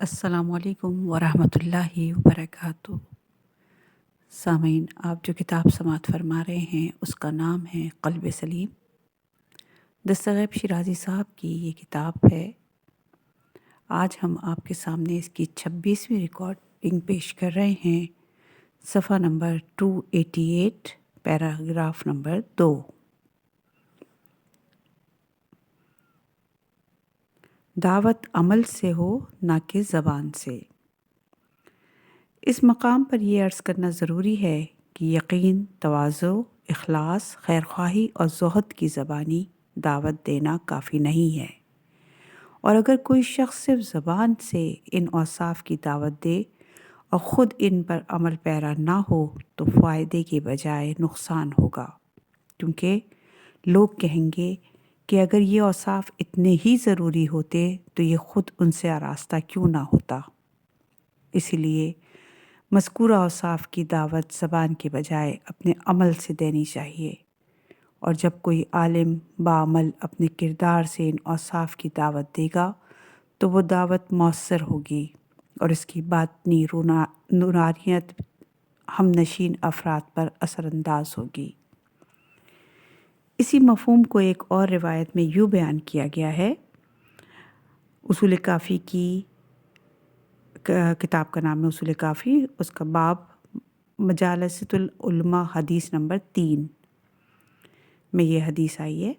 السلام علیکم ورحمۃ اللہ وبرکاتہ۔ سامعین، آپ جو کتاب سماعت فرما رہے ہیں اس کا نام ہے قلب سلیم۔ دستغیب شیرازی صاحب کی یہ کتاب ہے۔ آج ہم آپ کے سامنے اس کی 26ویں ریکارڈنگ پیش کر رہے ہیں، صفحہ نمبر 288، پیراگراف نمبر 2۔ دعوت عمل سے ہو نہ کہ زبان سے۔ اس مقام پر یہ عرض کرنا ضروری ہے کہ یقین، تواضع، اخلاص، خیرخواہی اور زہد کی زبانی دعوت دینا کافی نہیں ہے، اور اگر کوئی شخص صرف زبان سے ان اوصاف کی دعوت دے اور خود ان پر عمل پیرا نہ ہو تو فائدے کے بجائے نقصان ہوگا، کیونکہ لوگ کہیں گے کہ اگر یہ اوصاف اتنے ہی ضروری ہوتے تو یہ خود ان سے آراستہ کیوں نہ ہوتا۔ اسی لیے مذکورہ اوصاف کی دعوت زبان کے بجائے اپنے عمل سے دینی چاہیے، اور جب کوئی عالم بعمل اپنے کردار سے ان اوصاف کی دعوت دے گا تو وہ دعوت مؤثر ہوگی اور اس کی باطنی نورانیت ہم نشین افراد پر اثر انداز ہوگی۔ اسی مفہوم کو ایک اور روایت میں یوں بیان کیا گیا ہے۔ اصول کافی کی کتاب کا نام ہے اصول کافی، اس کا باب مجالست العلماء حدیث نمبر 3 میں یہ حدیث آئی ہے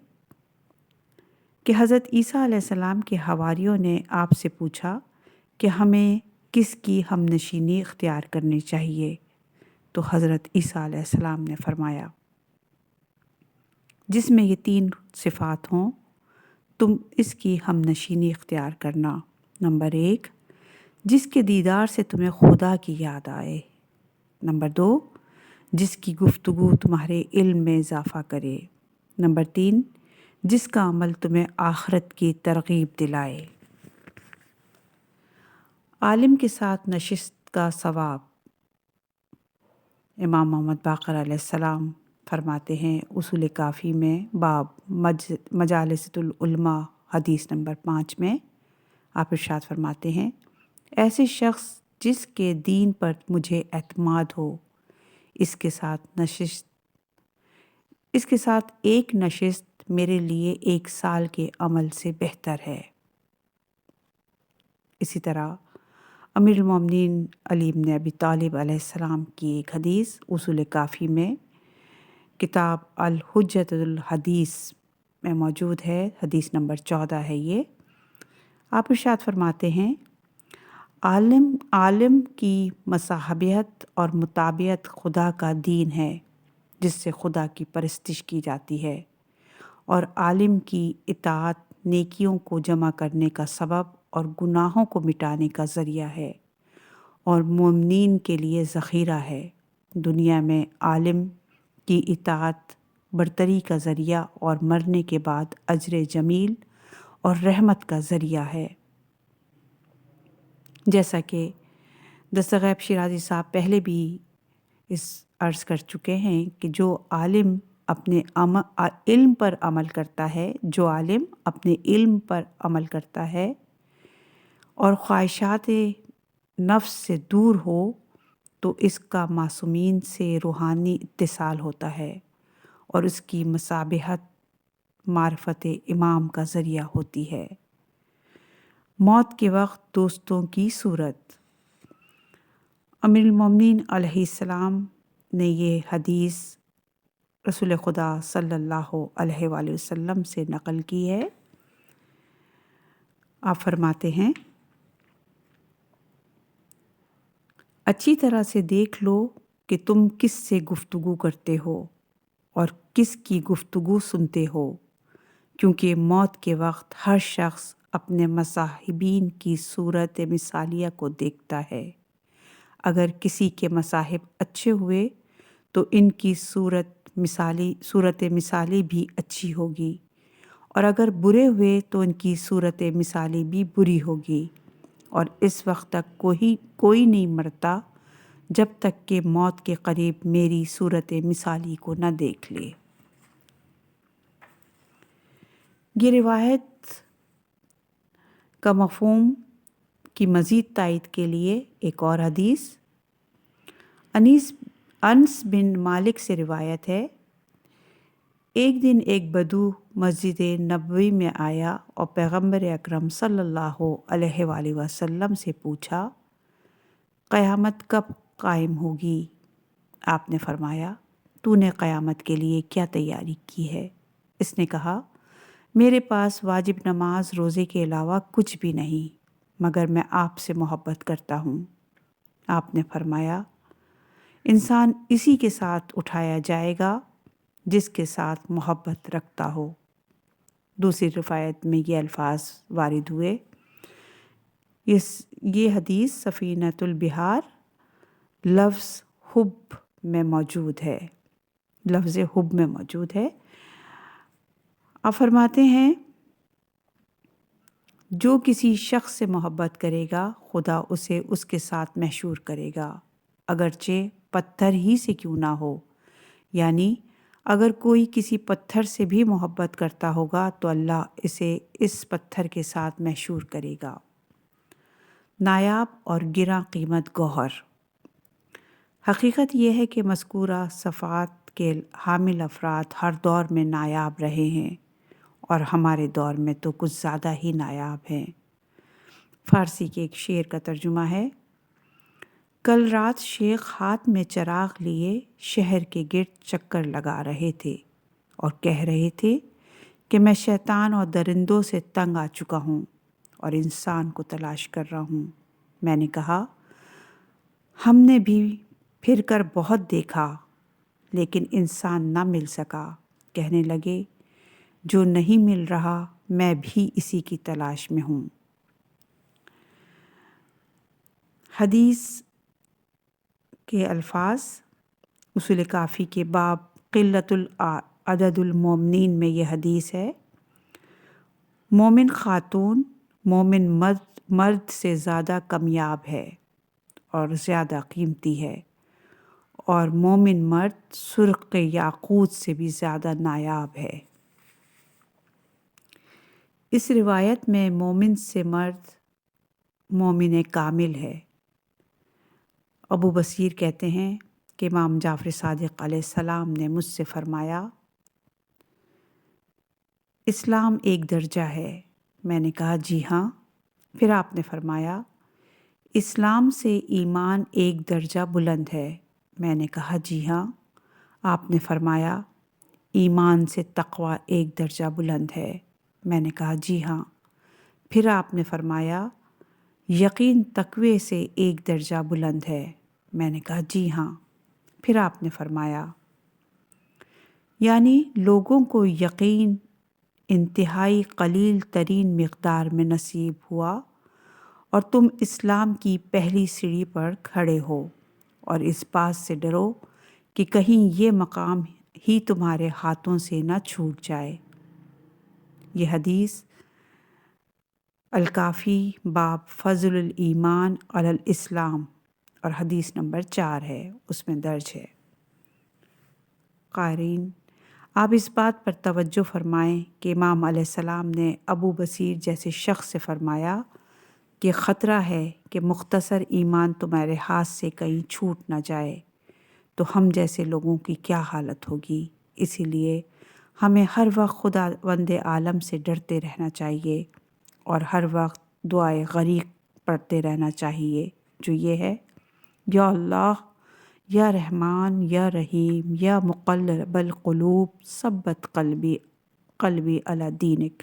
کہ حضرت عیسیٰ علیہ السلام کے حواریوں نے آپ سے پوچھا کہ ہمیں کس کی ہم نشینی اختیار کرنی چاہیے، تو حضرت عیسیٰ علیہ السلام نے فرمایا، جس میں یہ 3 صفات ہوں تم اس کی ہم نشینی اختیار کرنا۔ نمبر 1، جس کے دیدار سے تمہیں خدا کی یاد آئے۔ نمبر 2، جس کی گفتگو تمہارے علم میں اضافہ کرے۔ نمبر 3، جس کا عمل تمہیں آخرت کی ترغیب دلائے۔ عالم کے ساتھ نشست کا ثواب۔ امام محمد باقر علیہ السلام فرماتے ہیں اصول کافی میں باب مجالست العلماء حدیث نمبر 5 میں آپ ارشاد فرماتے ہیں، ایسے شخص جس کے دین پر مجھے اعتماد ہو، اس کے ساتھ ایک نشست میرے لیے 1 سال کے عمل سے بہتر ہے۔ اسی طرح امیر المومنین علی بن ابی طالب علیہ السلام کی ایک حدیث اصول کافی میں کتاب الحجۃ الحدیث میں موجود ہے، حدیث نمبر 14 ہے یہ۔ آپ ارشاد فرماتے ہیں، عالم کی مصاحبت اور متابعت خدا کا دین ہے جس سے خدا کی پرستش کی جاتی ہے، اور عالم کی اطاعت نیکیوں کو جمع کرنے کا سبب اور گناہوں کو مٹانے کا ذریعہ ہے، اور مومنین کے لیے ذخیرہ ہے۔ دنیا میں عالم کی اطاعت برتری کا ذریعہ اور مرنے کے بعد اجر جمیل اور رحمت کا ذریعہ ہے۔ جیسا کہ دستغیب شیرازی صاحب پہلے بھی اس عرض کر چکے ہیں کہ جو عالم اپنے علم پر عمل کرتا ہے، اور خواہشات نفس سے دور ہو تو اس کا معصومین سے روحانی اتصال ہوتا ہے، اور اس کی مصابحت معرفت امام کا ذریعہ ہوتی ہے۔ موت کے وقت دوستوں کی صورت۔ امیر المومنین علیہ السلام نے یہ حدیث رسول خدا صلی اللہ علیہ وآلہ وسلم سے نقل کی ہے۔ آپ فرماتے ہیں، اچھی طرح سے دیکھ لو کہ تم کس سے گفتگو کرتے ہو اور کس کی گفتگو سنتے ہو، کیونکہ موت کے وقت ہر شخص اپنے مصاحبین کی صورت مثالیہ کو دیکھتا ہے۔ اگر کسی کے مصاحب اچھے ہوئے تو ان کی صورت مثالی بھی اچھی ہوگی، اور اگر برے ہوئے تو ان کی صورت مثالی بھی بری ہوگی، اور اس وقت تک کوئی نہیں مرتا جب تک کہ موت کے قریب میری صورت مثالی کو نہ دیکھ لے۔ یہ روایت کا مفہوم کی مزید تائید کے لیے ایک اور حدیث انس بن مالک سے روایت ہے، ایک دن ایک بدو مسجد نبوی میں آیا اور پیغمبر اکرم صلی اللہ علیہ وآلہ وسلم سے پوچھا، قیامت کب قائم ہوگی؟ آپ نے فرمایا، تو نے قیامت کے لیے کیا تیاری کی ہے؟ اس نے کہا، میرے پاس واجب نماز روزے کے علاوہ کچھ بھی نہیں، مگر میں آپ سے محبت کرتا ہوں۔ آپ نے فرمایا، انسان اسی کے ساتھ اٹھایا جائے گا جس کے ساتھ محبت رکھتا ہو۔ دوسری روایت میں یہ الفاظ وارد ہوئے، یہ حدیث سفینۃ البحار لفظ حب میں موجود ہے، لفظ حب میں موجود ہے۔ آپ فرماتے ہیں، جو کسی شخص سے محبت کرے گا خدا اسے اس کے ساتھ محشور کرے گا، اگرچہ پتھر ہی سے کیوں نہ ہو، یعنی اگر کوئی کسی پتھر سے بھی محبت کرتا ہوگا تو اللہ اسے اس پتھر کے ساتھ محشور کرے گا۔ نایاب اور گراں قیمت گوہر۔ حقیقت یہ ہے کہ مذکورہ صفات کے حامل افراد ہر دور میں نایاب رہے ہیں اور ہمارے دور میں تو کچھ زیادہ ہی نایاب ہیں۔ فارسی کے ایک شعر کا ترجمہ ہے، کل رات شیخ ہاتھ میں چراغ لیے شہر کے گرد چکر لگا رہے تھے اور کہہ رہے تھے کہ میں شیطان اور درندوں سے تنگ آ چکا ہوں اور انسان کو تلاش کر رہا ہوں۔ میں نے کہا، ہم نے بھی پھر کر بہت دیکھا لیکن انسان نہ مل سکا۔ کہنے لگے، جو نہیں مل رہا میں بھی اسی کی تلاش میں ہوں۔ حدیث کے الفاظ، اصول کافی کے باب قلت عدد المومنین میں یہ حدیث ہے، مومن خاتون مومن مرد سے زیادہ کامیاب ہے اور زیادہ قیمتی ہے، اور مومن مرد سرخ یاقوت سے بھی زیادہ نایاب ہے۔ اس روایت میں مومن سے مرد مومن کامل ہے۔ ابو بصیر کہتے ہیں کہ امام جعفر صادق علیہ السلام نے مجھ سے فرمایا، اسلام ایک درجہ ہے۔ میں نے کہا، جی ہاں۔ پھر آپ نے فرمایا، اسلام سے ایمان ایک درجہ بلند ہے۔ میں نے کہا، جی ہاں۔ آپ نے فرمایا، ایمان سے تقوی ایک درجہ بلند ہے۔ میں نے کہا، جی ہاں۔ پھر آپ نے فرمایا، یقین تقوی سے ایک درجہ بلند ہے۔ میں نے کہا، جی ہاں۔ پھر آپ نے فرمایا، یعنی لوگوں کو یقین انتہائی قلیل ترین مقدار میں نصیب ہوا اور تم اسلام کی پہلی سیڑھی پر کھڑے ہو، اور اس بات سے ڈرو کہ کہیں یہ مقام ہی تمہارے ہاتھوں سے نہ چھوٹ جائے۔ یہ حدیث الکافی باب فضل الایمان علی الاسلام اور حدیث نمبر 4 ہے، اس میں درج ہے۔ قارئین، آپ اس بات پر توجہ فرمائیں کہ امام علیہ السلام نے ابو بصیر جیسے شخص سے فرمایا کہ خطرہ ہے کہ مختصر ایمان تمہارے ہاتھ سے کہیں چھوٹ نہ جائے، تو ہم جیسے لوگوں کی کیا حالت ہوگی۔ اسی لیے ہمیں ہر وقت خداوند عالم سے ڈرتے رہنا چاہیے اور ہر وقت دعائے غریق پڑھتے رہنا چاہیے، جو یہ ہے، یا اللہ، یا رحمان، یا رحیم، یا مقلب القلوب ثبت قلبی علی دینک۔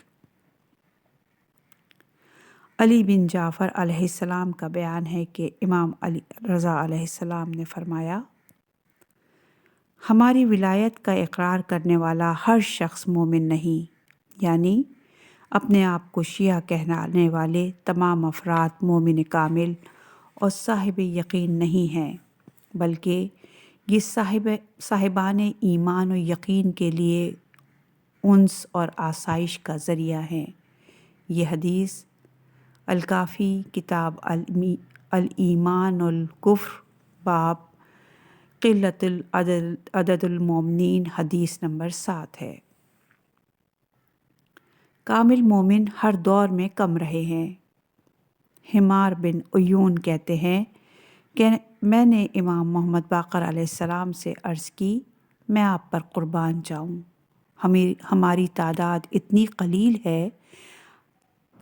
علی بن جعفر علیہ السلام کا بیان ہے کہ امام علی رضا علیہ السلام نے فرمایا، ہماری ولایت کا اقرار کرنے والا ہر شخص مومن نہیں، یعنی اپنے آپ کو شیعہ کہلانے والے تمام افراد مومن کامل اور صاحب یقین نہیں ہیں، بلکہ یہ صاحبان ایمان و یقین کے لیے انس اور آسائش کا ذریعہ ہیں۔ یہ حدیث الکافی کتاب الایمان والکفر باب قلت عدد المومنین حدیث نمبر 7 ہے۔ کامل مومن ہر دور میں کم رہے ہیں۔ حمار بن عیون کہتے ہیں کہ میں نے امام محمد باقر علیہ السلام سے عرض کی، میں آپ پر قربان جاؤں، ہماری تعداد اتنی قلیل ہے،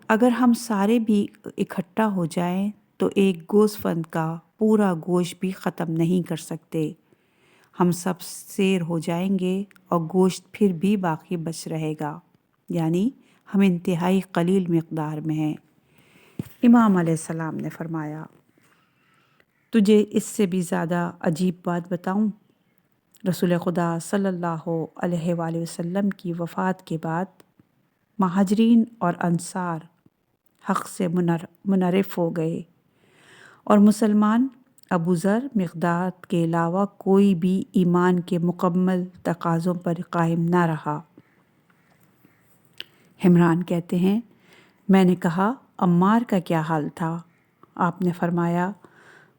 اگر ہم سارے بھی اکٹھا ہو جائیں تو ایک گوسفند کا پورا گوشت بھی ختم نہیں کر سکتے، ہم سب سیر ہو جائیں گے اور گوشت پھر بھی باقی بچ رہے گا، یعنی ہم انتہائی قلیل مقدار میں ہیں۔ امام علیہ السلام نے فرمایا، تجھے اس سے بھی زیادہ عجیب بات بتاؤں؟ رسول خدا صلی اللہ علیہ وآلہ وسلم کی وفات کے بعد مہاجرین اور انصار حق سے منحرف ہو گئے اور مسلمان ابو ذر مقداد کے علاوہ کوئی بھی ایمان کے مکمل تقاضوں پر قائم نہ رہا۔ حمران کہتے ہیں، میں نے کہا عمار کا کیا حال تھا؟ آپ نے فرمایا،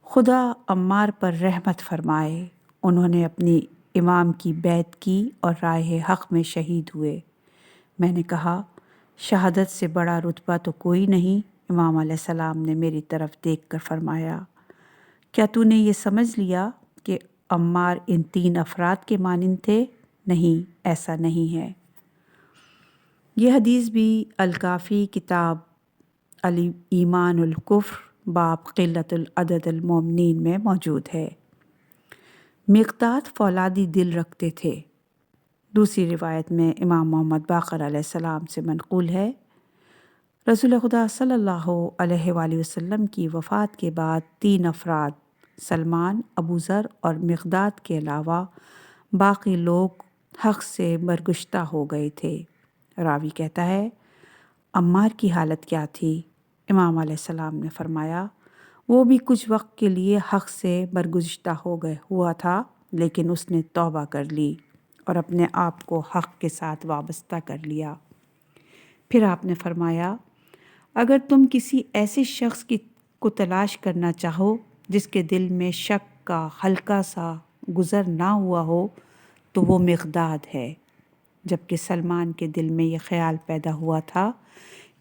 خدا عمار پر رحمت فرمائے، انہوں نے اپنی امام کی بیعت کی اور راہ حق میں شہید ہوئے۔ میں نے کہا، شہادت سے بڑا رتبہ تو کوئی نہیں۔ امام علیہ السلام نے میری طرف دیکھ کر فرمایا، کیا تو نے یہ سمجھ لیا کہ عمار ان 3 افراد کے مانند تھے؟ نہیں، ایسا نہیں ہے۔ یہ حدیث بھی الکافی کتاب الایمان الکفر باب قلت العدد المؤمنین میں موجود ہے۔ مقداد فولادی دل رکھتے تھے۔ دوسری روایت میں امام محمد باقر علیہ السلام سے منقول ہے، رسول خدا صلی اللہ علیہ وآلہ وسلم کی وفات کے بعد 3 افراد سلمان، ابو ذر اور مقداد کے علاوہ باقی لوگ حق سے برگشتہ ہو گئے تھے۔ راوی کہتا ہے، عمار کی حالت کیا تھی؟ امام علیہ السلام نے فرمایا، وہ بھی کچھ وقت کے لیے حق سے برگزشتہ ہوا تھا، لیکن اس نے توبہ کر لی اور اپنے آپ کو حق کے ساتھ وابستہ کر لیا۔ پھر آپ نے فرمایا، اگر تم کسی ایسے شخص کو تلاش کرنا چاہو جس کے دل میں شک کا ہلکا سا گزر نہ ہوا ہو تو وہ مقداد ہے، جبکہ سلمان کے دل میں یہ خیال پیدا ہوا تھا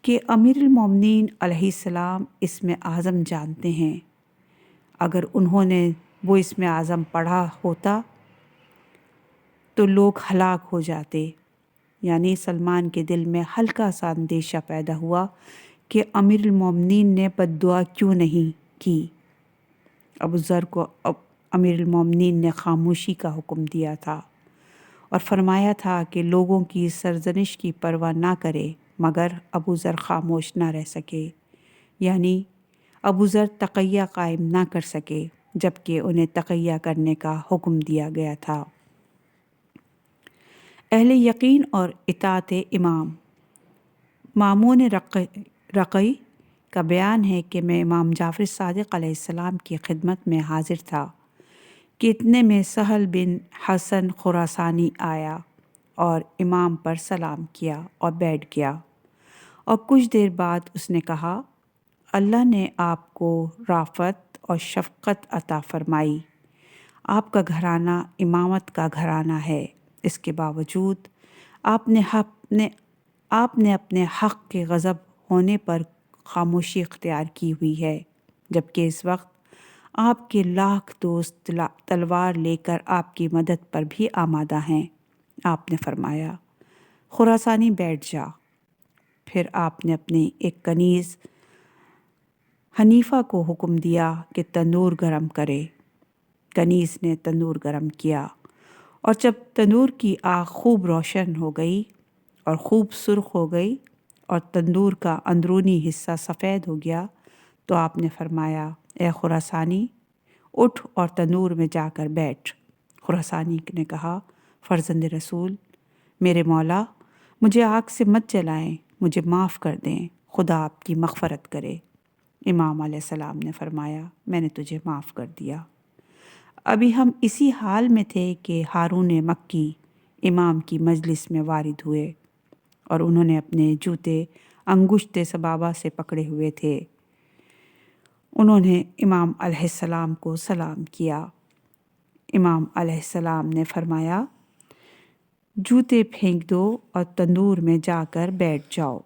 کہ امیر المومنین علیہ السلام اسم اعظم جانتے ہیں، اگر انہوں نے وہ اسم اعظم پڑھا ہوتا تو لوگ ہلاک ہو جاتے، یعنی سلمان کے دل میں ہلکا سا اندیشہ پیدا ہوا کہ امیر المومنین نے بد دعا کیوں نہیں کی۔ ابو ذر کو امیر المومنین نے خاموشی کا حکم دیا تھا اور فرمایا تھا کہ لوگوں کی سرزنش کی پرواہ نہ کرے، مگر ابو ذر خاموش نہ رہ سکے، یعنی ابو ذر تقیہ قائم نہ کر سکے جبکہ انہیں تقیہ کرنے کا حکم دیا گیا تھا۔ اہل یقین اور اطاعت امام مامون رقی کا بیان ہے کہ میں امام جعفر صادق علیہ السلام کی خدمت میں حاضر تھا کہ اتنے میں سہل بن حسن خراسانی آیا اور امام پر سلام کیا اور بیٹھ گیا، اور کچھ دیر بعد اس نے کہا، اللہ نے آپ کو رافت اور شفقت عطا فرمائی، آپ کا گھرانہ امامت کا گھرانہ ہے، اس کے باوجود آپ نے اپنے حق کے غضب ہونے پر خاموشی اختیار کی ہوئی ہے، جبکہ اس وقت آپ کے لاکھ دوست تلوار لے کر آپ کی مدد پر بھی آمادہ ہیں۔ آپ نے فرمایا، خراسانی بیٹھ جا۔ پھر آپ نے اپنے ایک کنیز حنیفہ کو حکم دیا کہ تندور گرم کرے۔ کنیز نے تندور گرم کیا، اور جب تندور کی آگ خوب روشن ہو گئی اور خوب سرخ ہو گئی اور تندور کا اندرونی حصہ سفید ہو گیا تو آپ نے فرمایا، اے خراسانی، اٹھ اور تندور میں جا کر بیٹھ۔ خراسانی نے کہا، فرزند رسول، میرے مولا، مجھے آگ سے مت جلائیں، مجھے معاف کر دیں، خدا آپ کی مغفرت کرے۔ امام علیہ السلام نے فرمایا، میں نے تجھے معاف کر دیا۔ ابھی ہم اسی حال میں تھے کہ ہارون مکی امام کی مجلس میں وارد ہوئے اور انہوں نے اپنے جوتے انگشت سبابہ سے پکڑے ہوئے تھے۔ انہوں نے امام علیہ السلام کو سلام کیا۔ امام علیہ السلام نے فرمایا، جوتے پھینک دو اور تندور میں جا کر بیٹھ جاؤ۔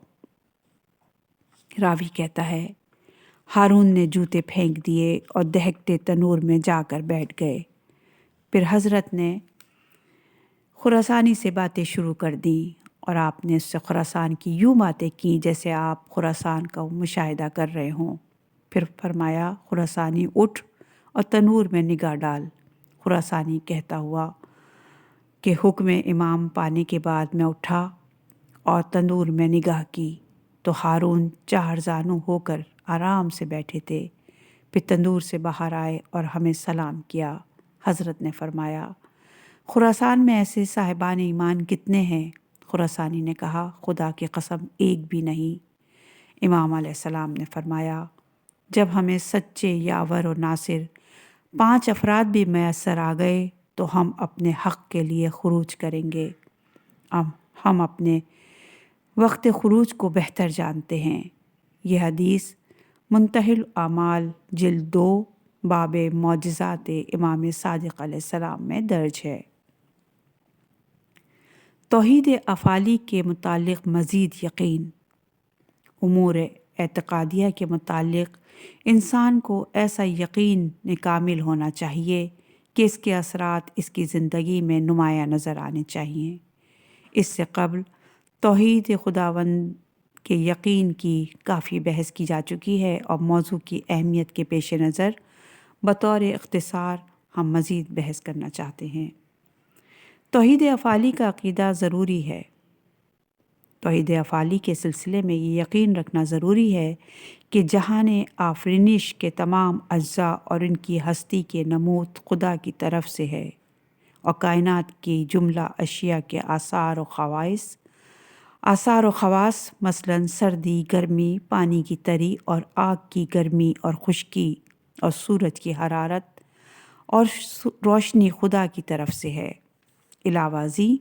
راوی کہتا ہے، ہارون نے جوتے پھینک دیے اور دہکتے تنور میں جا کر بیٹھ گئے۔ پھر حضرت نے خراسانی سے باتیں شروع کر دیں اور آپ نے اس سے خراسان کی یوں باتیں کیں جیسے آپ خراسان کا مشاہدہ کر رہے ہوں۔ پھر فرمایا، خراسانی اٹھ اور تنور میں نگاہ ڈال۔ خراسانی کہتا ہوا کہ حکم امام پانے کے بعد میں اٹھا اور تنور میں نگاہ کی تو ہارون چار زانو ہو کر آرام سے بیٹھے تھے۔ پھر تندور سے باہر آئے اور ہمیں سلام کیا۔ حضرت نے فرمایا، خراسان میں ایسے صاحبان ایمان کتنے ہیں؟ خراسانی نے کہا، خدا کی قسم ایک بھی نہیں۔ امام علیہ السلام نے فرمایا، جب ہمیں سچے یاور و ناصر 5 افراد بھی میسر آ گئے تو ہم اپنے حق کے لیے خروج کریں گے۔ ہم اپنے وقت خروج کو بہتر جانتے ہیں۔ یہ حدیث منتہی الاعمال جلد 2 باب معجزات امام صادق علیہ السلام میں درج ہے۔ توحید افعالی کے متعلق مزید یقین۔ امور اعتقادیہ کے متعلق انسان کو ایسا یقین کامل ہونا چاہیے کہ اس کے اثرات اس کی زندگی میں نمایاں نظر آنے چاہیے۔ اس سے قبل توحید خداوند کے یقین کی کافی بحث کی جا چکی ہے اور موضوع کی اہمیت کے پیش نظر بطور اختصار ہم مزید بحث کرنا چاہتے ہیں۔ توحید افعالی کا عقیدہ ضروری ہے۔ توحید افعالی کے سلسلے میں یہ یقین رکھنا ضروری ہے کہ جہان آفرینش کے تمام اجزاء اور ان کی ہستی کے نمود خدا کی طرف سے ہے اور کائنات کی جملہ اشیاء کے آثار و خواص مثلاً سردی، گرمی، پانی کی تری اور آگ کی گرمی اور خشکی اور سورج کی حرارت اور روشنی خدا کی طرف سے ہے۔ علاوہ ازیں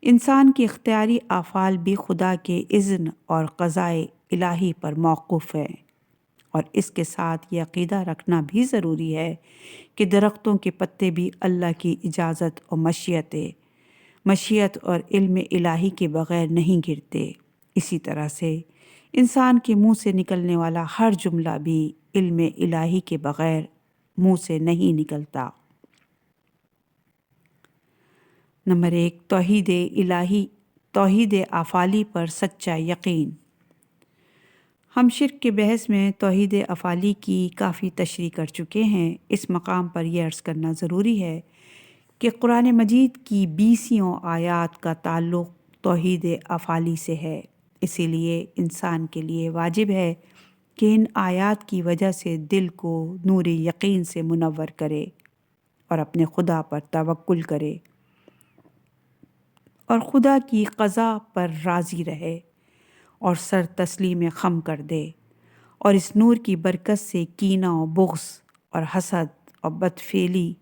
انسان کے اختیاری افعال بھی خدا کے اذن اور قضائے الہی پر موقوف ہیں، اور اس کے ساتھ یہ عقیدہ رکھنا بھی ضروری ہے کہ درختوں کے پتے بھی اللہ کی اجازت اور مشیت اور علم الہی کے بغیر نہیں گرتے۔ اسی طرح سے انسان کے منہ سے نکلنے والا ہر جملہ بھی علم الہی کے بغیر منہ سے نہیں نکلتا۔ نمبر 1، توحید افعالی پر سچا یقین۔ ہم شرک کے بحث میں توحید افعالی کی کافی تشریح کر چکے ہیں۔ اس مقام پر یہ عرض کرنا ضروری ہے کہ قرآن مجید کی 20 آیات کا تعلق توحید افعالی سے ہے۔ اسی لیے انسان کے لیے واجب ہے کہ ان آیات کی وجہ سے دل کو نور یقین سے منور کرے اور اپنے خدا پر توکل کرے اور خدا کی قضا پر راضی رہے اور سر تسلیم خم کر دے، اور اس نور کی برکت سے کینہ و بغض اور حسد اور بدفعلی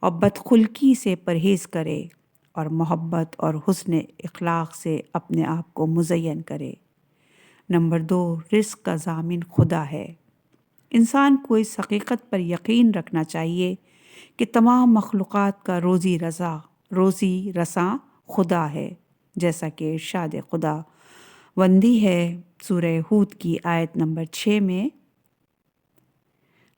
اور بدخلقی سے پرہیز کرے اور محبت اور حسن اخلاق سے اپنے آپ کو مزین کرے۔ نمبر 2، رزق کا ضامن خدا ہے۔ انسان کو اس حقیقت پر یقین رکھنا چاہیے کہ تمام مخلوقات کا روزی رساں خدا ہے، جیسا کہ ارشاد خدا وندی ہے سورہ ہود کی آیت نمبر 6 میں،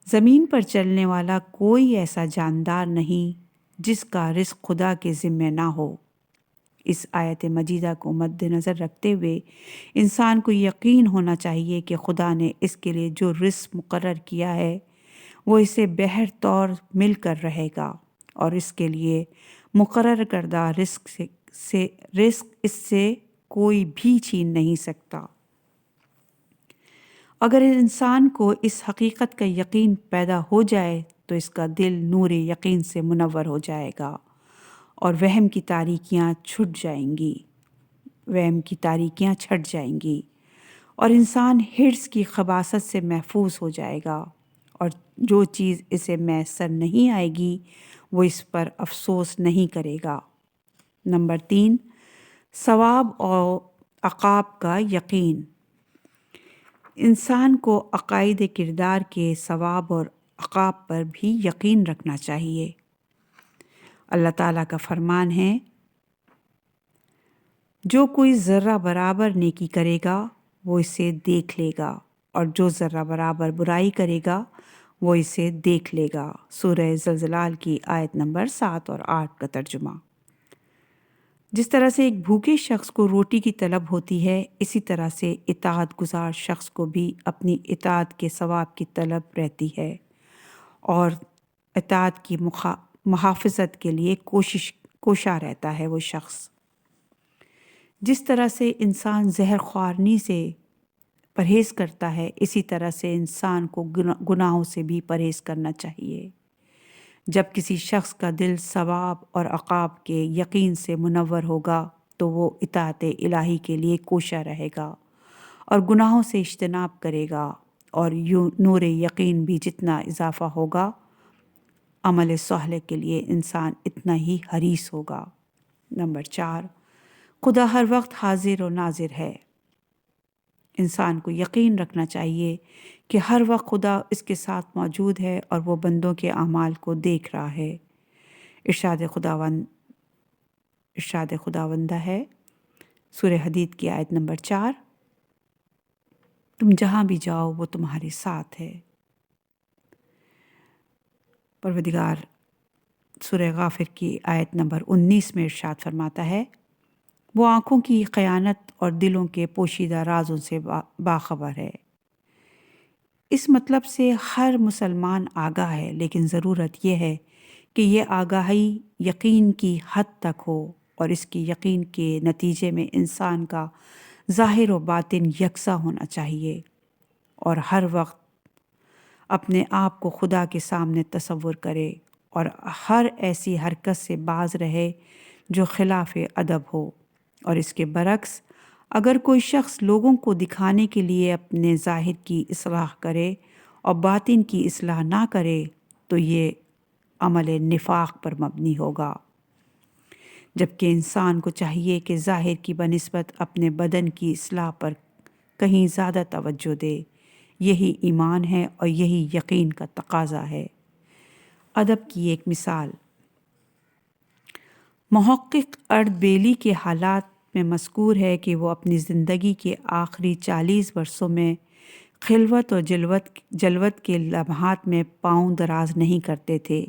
زمین پر چلنے والا کوئی ایسا جاندار نہیں جس کا رزق خدا کے ذمہ نہ ہو۔ اس آیت مجیدہ کو مد نظر رکھتے ہوئے انسان کو یقین ہونا چاہیے کہ خدا نے اس کے لیے جو رزق مقرر کیا ہے وہ اسے بہر طور مل کر رہے گا، اور اس کے لیے مقرر کردہ رزق اس سے کوئی بھی چھین نہیں سکتا۔ اگر انسان کو اس حقیقت کا یقین پیدا ہو جائے تو اس کا دل نور یقین سے منور ہو جائے گا اور وہم کی تاریکیاں چھٹ جائیں گی اور انسان حرص کی خباثت سے محفوظ ہو جائے گا، اور جو چیز اسے میسر نہیں آئے گی وہ اس پر افسوس نہیں کرے گا۔ نمبر 3، ثواب اور عقاب کا یقین۔ انسان کو عقائد کردار کے ثواب اور عقاب پر بھی یقین رکھنا چاہیے۔ اللہ تعالیٰ کا فرمان ہے، جو کوئی ذرہ برابر نیکی کرے گا وہ اسے دیکھ لے گا، اور جو ذرہ برابر برائی کرے گا وہ اسے دیکھ لے گا۔ سورہ زلزلہ کی آیت نمبر 7 اور 8 کا ترجمہ۔ جس طرح سے ایک بھوکے شخص کو روٹی کی طلب ہوتی ہے، اسی طرح سے اطاعت گزار شخص کو بھی اپنی اطاعت کے ثواب کی طلب رہتی ہے اور اطاعت کی محافظت کے لیے کوشاں رہتا ہے وہ شخص۔ جس طرح سے انسان زہر خوارنی سے پرہیز کرتا ہے، اسی طرح سے انسان کو گناہوں سے بھی پرہیز کرنا چاہیے۔ جب کسی شخص کا دل ثواب اور عقاب کے یقین سے منور ہوگا تو وہ اطاعت الہی کے لیے کوشاں رہے گا اور گناہوں سے اجتناب کرے گا، اور یوں نور یقین بھی جتنا اضافہ ہوگا عمل صالح کے لیے انسان اتنا ہی حریص ہوگا۔ نمبر 4، خدا ہر وقت حاضر و ناظر ہے۔ انسان کو یقین رکھنا چاہیے کہ ہر وقت خدا اس کے ساتھ موجود ہے اور وہ بندوں کے اعمال کو دیکھ رہا ہے۔ ارشاد خداوندہ ہے سورہ حدید کی آیت نمبر 4، تم جہاں بھی جاؤ وہ تمہارے ساتھ ہے۔ پروردگار سورہ غافر کی آیت نمبر 19 میں ارشاد فرماتا ہے، وہ آنکھوں کی خیانت اور دلوں کے پوشیدہ رازوں سے باخبر ہے۔ اس مطلب سے ہر مسلمان آگاہ ہے، لیکن ضرورت یہ ہے کہ یہ آگاہی یقین کی حد تک ہو اور اس کی یقین کے نتیجے میں انسان کا ظاہر و باطن یکساں ہونا چاہیے اور ہر وقت اپنے آپ کو خدا کے سامنے تصور کرے اور ہر ایسی حرکت سے باز رہے جو خلاف ادب ہو، اور اس کے برعکس اگر کوئی شخص لوگوں کو دکھانے کے لیے اپنے ظاہر کی اصلاح کرے اور باطن کی اصلاح نہ کرے تو یہ عمل نفاق پر مبنی ہوگا، جبکہ انسان کو چاہیے کہ ظاہر کی بنسبت اپنے بدن کی اصلاح پر کہیں زیادہ توجہ دے۔ یہی ایمان ہے اور یہی یقین کا تقاضا ہے۔ ادب کی ایک مثال، محقق اردبیلی کے حالات میں مذکور ہے کہ وہ اپنی زندگی کے آخری 40 برسوں میں خلوت اور جلوت کے لمحات میں پاؤں دراز نہیں کرتے تھے،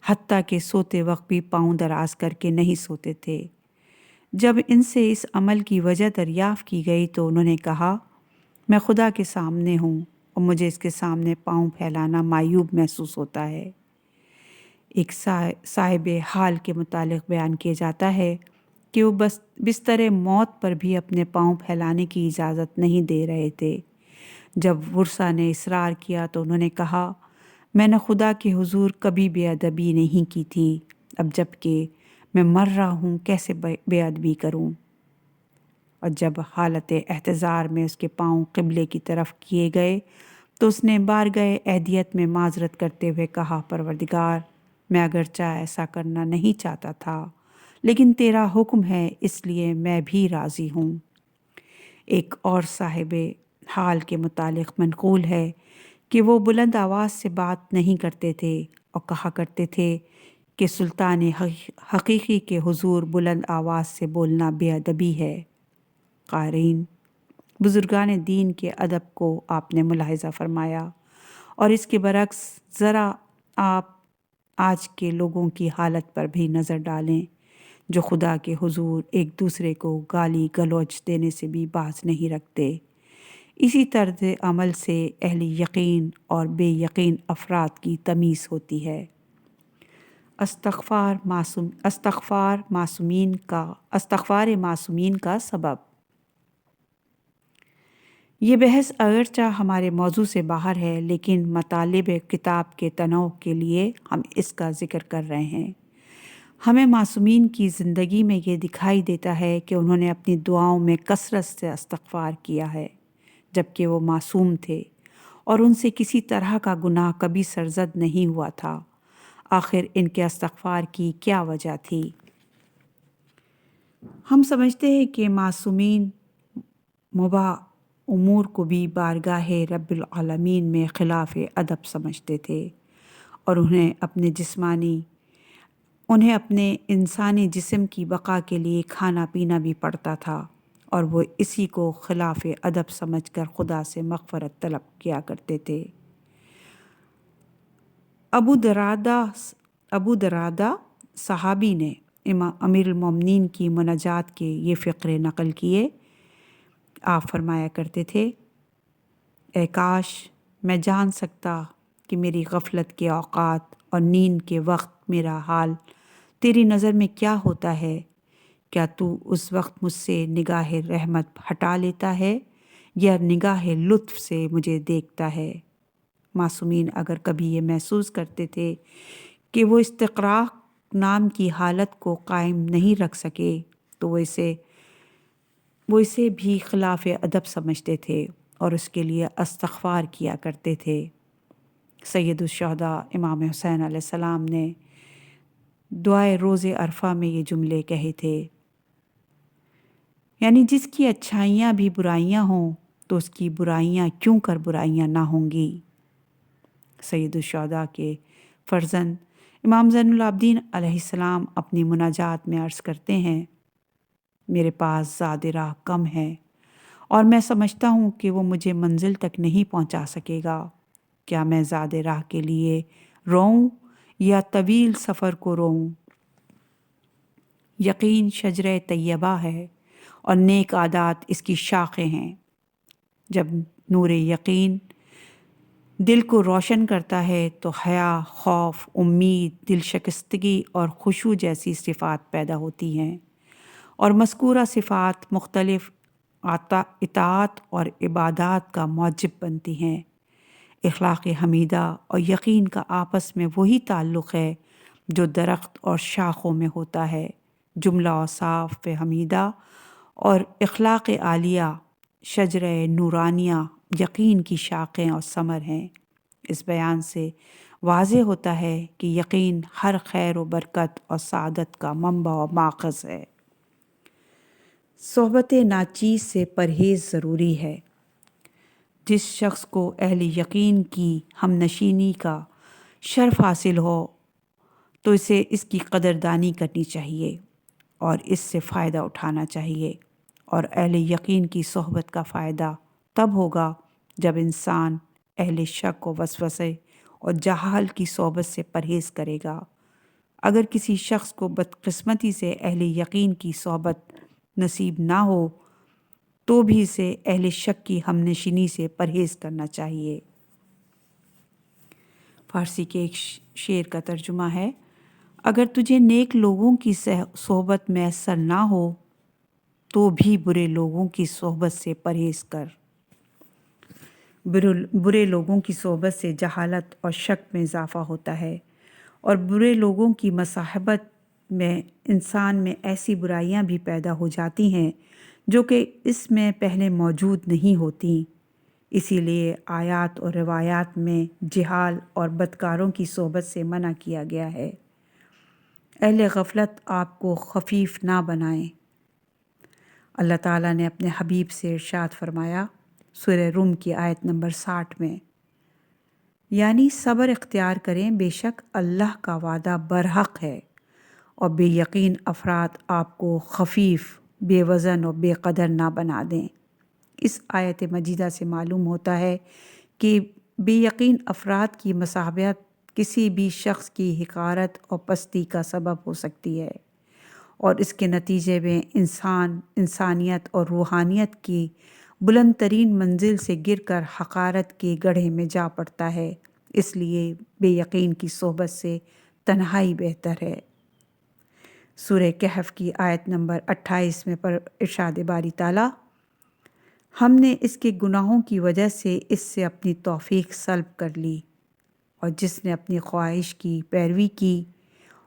حتیٰ کہ سوتے وقت بھی پاؤں دراز کر کے نہیں سوتے تھے۔ جب ان سے اس عمل کی وجہ دریافت کی گئی تو انہوں نے کہا، میں خدا کے سامنے ہوں اور مجھے اس کے سامنے پاؤں پھیلانا معیوب محسوس ہوتا ہے۔ ایک صاحب حال کے متعلق بیان کیا جاتا ہے کہ وہ بستر موت پر بھی اپنے پاؤں پھیلانے کی اجازت نہیں دے رہے تھے۔ جب ورثا نے اصرار کیا تو انہوں نے کہا، میں نے خدا کے حضور کبھی بے ادبی نہیں کی تھی، اب جب کہ میں مر رہا ہوں کیسے بے ادبی کروں؟ اور جب حالت احتضار میں اس کے پاؤں قبلے کی طرف کیے گئے تو اس نے بارگاہ اہدیت میں معذرت کرتے ہوئے کہا، پروردگار، میں اگرچہ ایسا کرنا نہیں چاہتا تھا لیکن تیرا حکم ہے اس لیے میں بھی راضی ہوں۔ ایک اور صاحب حال کے متعلق منقول ہے کہ وہ بلند آواز سے بات نہیں کرتے تھے اور کہا کرتے تھے کہ سلطان حقیقی کے حضور بلند آواز سے بولنا بے ادبی ہے۔ قارئین، بزرگان دین کے ادب کو آپ نے ملاحظہ فرمایا، اور اس کے برعکس ذرا آپ آج کے لوگوں کی حالت پر بھی نظر ڈالیں جو خدا کے حضور ایک دوسرے کو گالی گلوچ دینے سے بھی باز نہیں رکھتے۔ اسی طرز عمل سے اہل یقین اور بے یقین افراد کی تمیز ہوتی ہے۔ استغفار معصومین کا سبب۔ یہ بحث اگرچہ ہمارے موضوع سے باہر ہے، لیکن مطالب کتاب کے تنوع کے لیے ہم اس کا ذکر کر رہے ہیں۔ ہمیں معصومین کی زندگی میں یہ دکھائی دیتا ہے کہ انہوں نے اپنی دعاؤں میں کثرت سے استغفار کیا ہے، جبکہ وہ معصوم تھے اور ان سے کسی طرح کا گناہ کبھی سرزد نہیں ہوا تھا۔ آخر ان کے استغفار کی کیا وجہ تھی؟ ہم سمجھتے ہیں کہ معصومین مباح امور کو بھی بارگاہ رب العالمین میں خلاف ادب سمجھتے تھے، اور انہیں اپنے انسانی جسم کی بقا کے لیے کھانا پینا بھی پڑتا تھا، اور وہ اسی کو خلاف ادب سمجھ کر خدا سے مغفرت طلب کیا کرتے تھے۔ ابو درادہ صحابی نے امیر المومنین کی مناجات کے یہ فقرے نقل کیے۔ آپ فرمایا کرتے تھے، اے کاش میں جان سکتا کہ میری غفلت کے اوقات اور نیند کے وقت میرا حال تیری نظر میں کیا ہوتا ہے۔ کیا تو اس وقت مجھ سے نگاہ رحمت ہٹا لیتا ہے یا نگاہ لطف سے مجھے دیکھتا ہے؟ معصومین اگر کبھی یہ محسوس کرتے تھے کہ وہ استقراق نام کی حالت کو قائم نہیں رکھ سکے تو وہ اسے بھی خلاف ادب سمجھتے تھے اور اس کے لیے استغفار کیا کرتے تھے۔ سید الشہداء امام حسین علیہ السلام نے دعائے روز عرفہ میں یہ جملے کہے تھے، یعنی جس کی اچھائیاں بھی برائیاں ہوں تو اس کی برائیاں کیوں کر برائیاں نہ ہوں گی۔ سید الشہداء کے فرزند امام زین العابدین علیہ السلام اپنی مناجات میں عرض کرتے ہیں، میرے پاس زاد راہ کم ہے اور میں سمجھتا ہوں کہ وہ مجھے منزل تک نہیں پہنچا سکے گا۔ کیا میں زاد راہ کے لیے روؤں یا طویل سفر کو روؤں؟ یقین شجرہ طیبہ ہے اور نیک عادات اس کی شاخیں ہیں۔ جب نور یقین دل کو روشن کرتا ہے تو حیا، خوف، امید، دل شکستگی اور خشوع جیسی صفات پیدا ہوتی ہیں، اور مذکورہ صفات مختلف اطاعت اور عبادات کا موجب بنتی ہیں۔ اخلاق حمیدہ اور یقین کا آپس میں وہی تعلق ہے جو درخت اور شاخوں میں ہوتا ہے۔ جملہ اوصاف حمیدہ اور اخلاق عالیہ شجرہ نورانیہ یقین کی شاخیں اور ثمر ہیں۔ اس بیان سے واضح ہوتا ہے کہ یقین ہر خیر و برکت اور سعادت کا منبع و ماخذ ہے۔ صحبت ناچیز سے پرہیز ضروری ہے۔ جس شخص کو اہل یقین کی ہم نشینی کا شرف حاصل ہو تو اسے اس کی قدردانی کرنی چاہیے اور اس سے فائدہ اٹھانا چاہیے، اور اہل یقین کی صحبت کا فائدہ تب ہوگا جب انسان اہل شک و وسوسے اور جہال کی صحبت سے پرہیز کرے گا۔ اگر کسی شخص کو بدقسمتی سے اہل یقین کی صحبت نصیب نہ ہو تو بھی اسے اہل شک کی ہم نشینی سے پرہیز کرنا چاہیے۔ فارسی کے ایک شعر کا ترجمہ ہے، اگر تجھے نیک لوگوں کی صحبت میسر نہ ہو تو بھی برے لوگوں کی صحبت سے پرہیز کر۔ برے لوگوں کی صحبت سے جہالت اور شک میں اضافہ ہوتا ہے، اور برے لوگوں کی مصاحبت میں انسان میں ایسی برائیاں بھی پیدا ہو جاتی ہیں جو کہ اس میں پہلے موجود نہیں ہوتی۔ اسی لیے آیات اور روایات میں جہال اور بدکاروں کی صحبت سے منع کیا گیا ہے۔ اہل غفلت آپ کو خفیف نہ بنائیں۔ اللہ تعالیٰ نے اپنے حبیب سے ارشاد فرمایا سورہ روم کی آیت نمبر 60 میں، یعنی صبر اختیار کریں، بے شک اللہ کا وعدہ برحق ہے، اور بے یقین افراد آپ کو خفیف، بے وزن اور بے قدر نہ بنا دیں۔ اس آیت مجیدہ سے معلوم ہوتا ہے کہ بے یقین افراد کی مصاحبت کسی بھی شخص کی حقارت اور پستی کا سبب ہو سکتی ہے، اور اس کے نتیجے میں انسانیت اور روحانیت کی بلند ترین منزل سے گر کر حقارت کے گڑھے میں جا پڑتا ہے۔ اس لیے بے یقین کی صحبت سے تنہائی بہتر ہے۔ سورہ کہف کی آیت نمبر 28 میں پر ارشاد باری تعالیٰ، ہم نے اس کے گناہوں کی وجہ سے اس سے اپنی توفیق سلب کر لی، اور جس نے اپنی خواہش کی پیروی کی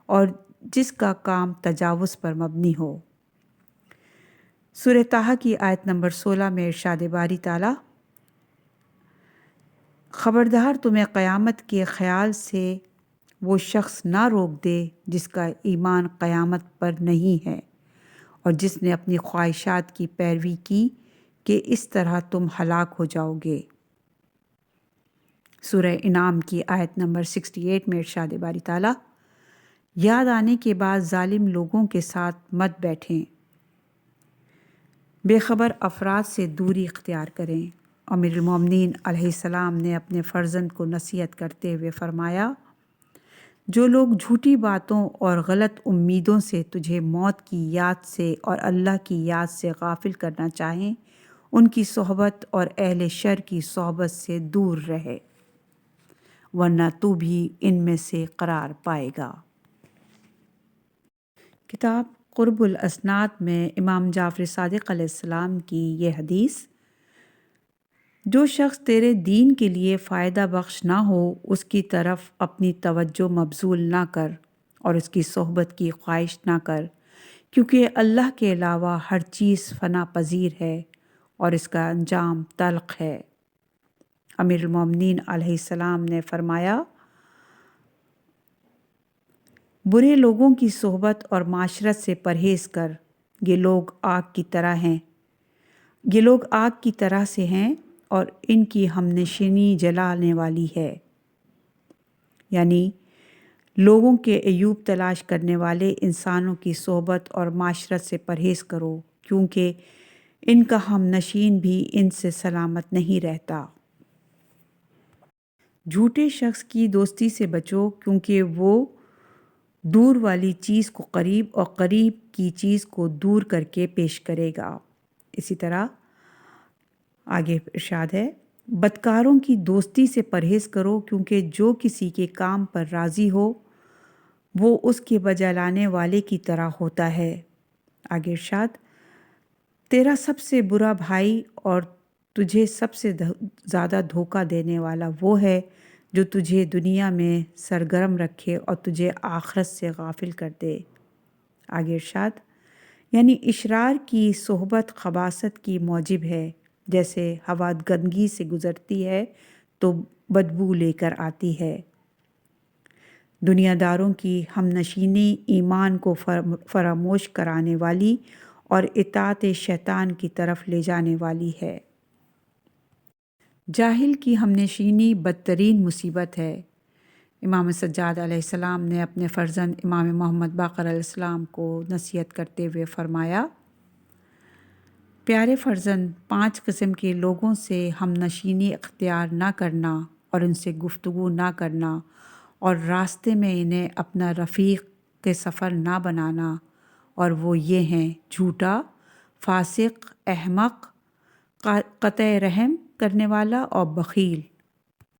اور جس کا کام تجاوز پر مبنی ہو۔ سورہ طٰہٰ کی آیت نمبر 16 میں ارشاد باری تعالیٰ، خبردار تمہیں قیامت کے خیال سے وہ شخص نہ روک دے جس کا ایمان قیامت پر نہیں ہے، اور جس نے اپنی خواہشات کی پیروی کی کہ اس طرح تم ہلاک ہو جاؤ گے۔ سورہ انعام کی آیت نمبر 68 میں ارشاد باری تعالیٰ، یاد آنے کے بعد ظالم لوگوں کے ساتھ مت بیٹھیں، بے خبر افراد سے دوری اختیار کریں۔ امیر المومنین علیہ السلام نے اپنے فرزند کو نصیحت کرتے ہوئے فرمایا، جو لوگ جھوٹی باتوں اور غلط امیدوں سے تجھے موت کی یاد سے اور اللہ کی یاد سے غافل کرنا چاہیں، ان کی صحبت اور اہل شر کی صحبت سے دور رہے، ورنہ تو بھی ان میں سے قرار پائے گا۔ کتاب قرب الاسناد میں امام جعفر صادق علیہ السلام کی یہ حدیث، جو شخص تیرے دین کے لیے فائدہ بخش نہ ہو اس کی طرف اپنی توجہ مبذول نہ کر اور اس کی صحبت کی خواہش نہ کر، کیونکہ اللہ کے علاوہ ہر چیز فنا پذیر ہے اور اس کا انجام تلخ ہے۔ امیر المومنین علیہ السلام نے فرمایا، برے لوگوں کی صحبت اور معاشرت سے پرہیز کر، یہ لوگ آگ کی طرح سے ہیں اور ان کی ہمنشینی جلانے والی ہے۔ یعنی لوگوں کے عیوب تلاش کرنے والے انسانوں کی صحبت اور معاشرت سے پرہیز کرو، کیونکہ ان کا ہم نشین بھی ان سے سلامت نہیں رہتا۔ جھوٹے شخص کی دوستی سے بچو، کیونکہ وہ دور والی چیز کو قریب اور قریب کی چیز کو دور کر کے پیش کرے گا۔ اسی طرح آگے ارشاد ہے، بدکاروں کی دوستی سے پرہیز کرو، کیونکہ جو کسی کے کام پر راضی ہو وہ اس کے بجا لانے والے کی طرح ہوتا ہے۔ آگے ارشاد، تیرا سب سے برا بھائی اور تجھے سب سے زیادہ دھوکہ دینے والا وہ ہے جو تجھے دنیا میں سرگرم رکھے اور تجھے آخرت سے غافل کر دے۔ آگے ارشاد، یعنی اشرار کی صحبت خباثت کی موجب ہے، جیسے ہوا گندگی سے گزرتی ہے تو بدبو لے کر آتی ہے۔ دنیا داروں کی ہم نشینی ایمان کو فراموش کرانے والی اور اطاعت شیطان کی طرف لے جانے والی ہے۔ جاہل کی ہم نشینی بدترین مصیبت ہے۔ امام سجاد علیہ السلام نے اپنے فرزند امام محمد باقر علیہ السلام کو نصیحت کرتے ہوئے فرمایا، پیارے فرزند، 5 قسم کے لوگوں سے ہم نشینی اختیار نہ کرنا اور ان سے گفتگو نہ کرنا اور راستے میں انہیں اپنا رفیق کے سفر نہ بنانا، اور وہ یہ ہیں جھوٹا، فاسق، احمق، قطع رحم کرنے والا اور بخیل۔